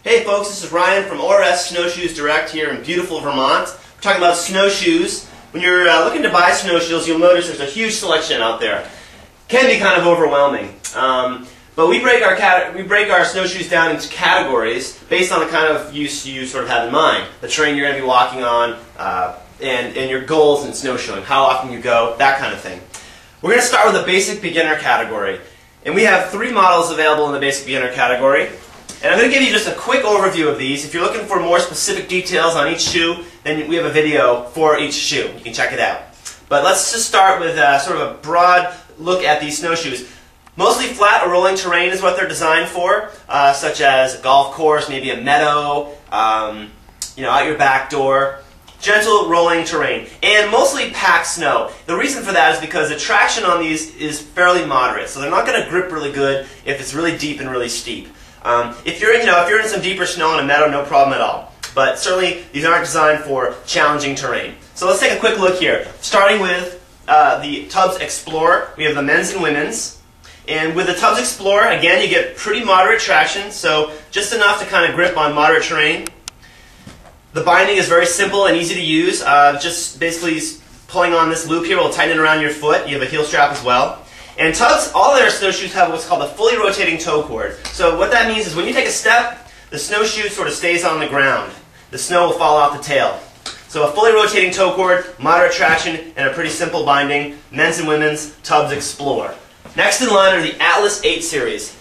Hey folks, this is Ryan from ORS Snowshoes Direct here in beautiful Vermont. We're talking about snowshoes. When you're looking to buy snowshoes, you'll notice there's a huge selection out there. Can be kind of overwhelming. But we break our snowshoes down into categories based on the kind of use you sort of have in mind. The terrain you're going to be walking on, and your goals in snowshoeing, how often you go, that kind of thing. We're going to start with a basic beginner category. And we have 3 models available in the basic beginner category. And I'm going to give you just a quick overview of these. If you're looking for more specific details on each shoe, then we have a video for each shoe. You can check it out. But let's just start with sort of a broad look at these snowshoes. Mostly flat or rolling terrain is what they're designed for, such as a golf course, maybe a meadow, out your back door. Gentle rolling terrain, and mostly packed snow. The reason for that is because the traction on these is fairly moderate, so they're not going to grip really good if it's really deep and really steep. If you're in some deeper snow on a meadow, no problem at all. But certainly these aren't designed for challenging terrain. So let's take a quick look here. Starting with the Tubbs Explorer, we have the men's and women's. And with the Tubbs Explorer, again, you get pretty moderate traction, so just enough to kind of grip on moderate terrain. The binding is very simple and easy to use. Just basically pulling on this loop here will tighten it around your foot. You have a heel strap as well. And Tubbs, all their snowshoes have what's called a fully rotating toe cord. So what that means is when you take a step, the snowshoe sort of stays on the ground. The snow will fall off the tail. So a fully rotating toe cord, moderate traction, and a pretty simple binding. Men's and women's Tubbs Explorer. Next in line are the Atlas 8 series.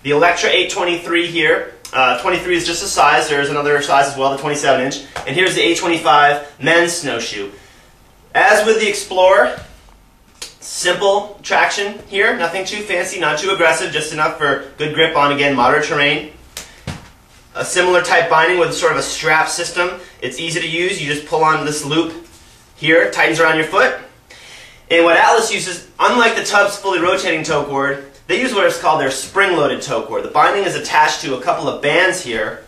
The Electra 823 here. 23 is just a size. There's another size as well, the 27-inch. And here's the 825 men's snowshoe. As with the Explorer, simple traction here. Nothing too fancy, not too aggressive, just enough for good grip on, again, moderate terrain. A similar type binding with sort of a strap system. It's easy to use. You just pull on this loop here, tightens around your foot. And what Atlas uses, unlike the Tubbs fully rotating toe cord, they use what is called their spring-loaded toe cord. The binding is attached to a couple of bands here,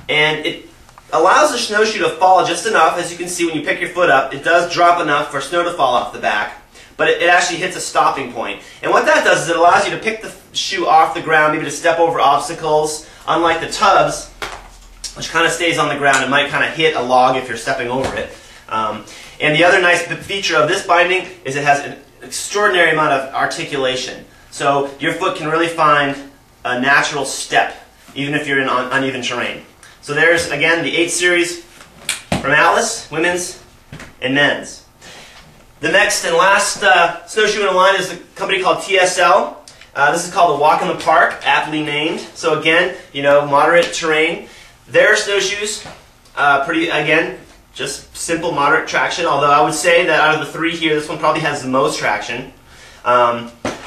and it allows the snowshoe to fall just enough. As you can see when you pick your foot up, it does drop enough for snow to fall off the back, but it actually hits a stopping point. And what that does is it allows you to pick the shoe off the ground, maybe to step over obstacles, unlike the Tubbs, which kind of stays on the ground and might kind of hit a log if you're stepping over it. And the other nice feature of this binding is it has an extraordinary amount of articulation. So your foot can really find a natural step, even if you're in uneven terrain. So there's, again, the 8 series from Atlas, women's and men's. The next and last snowshoe in the line is a company called TSL. This is called the Walk in the Park, aptly named. So again, moderate terrain. Their snowshoes, again, just simple, moderate traction, although I would say that out of the 3 here, this one probably has the most traction.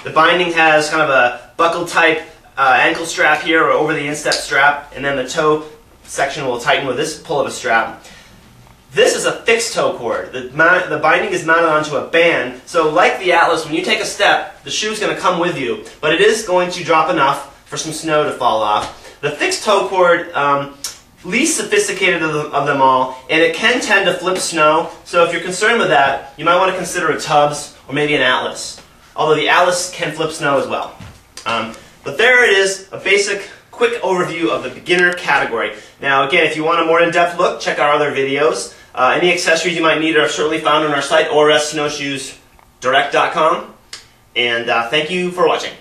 The binding has kind of a buckle-type ankle strap here or over the instep strap, and then the toe section will tighten with this pull of a strap. This is a fixed toe cord. The binding is mounted onto a band, so like the Atlas, when you take a step, the shoe is going to come with you, but it is going to drop enough for some snow to fall off. The fixed toe cord, least sophisticated of them all, and it can tend to flip snow, so if you're concerned with that, you might want to consider a Tubbs or maybe an Atlas. Although the Atlas can flip snow as well. But there it is, a basic, quick overview of the beginner category. Now again, if you want a more in-depth look, check our other videos. Any accessories you might need are certainly found on our site, ORS Snowshoes Direct.com. And thank you for watching.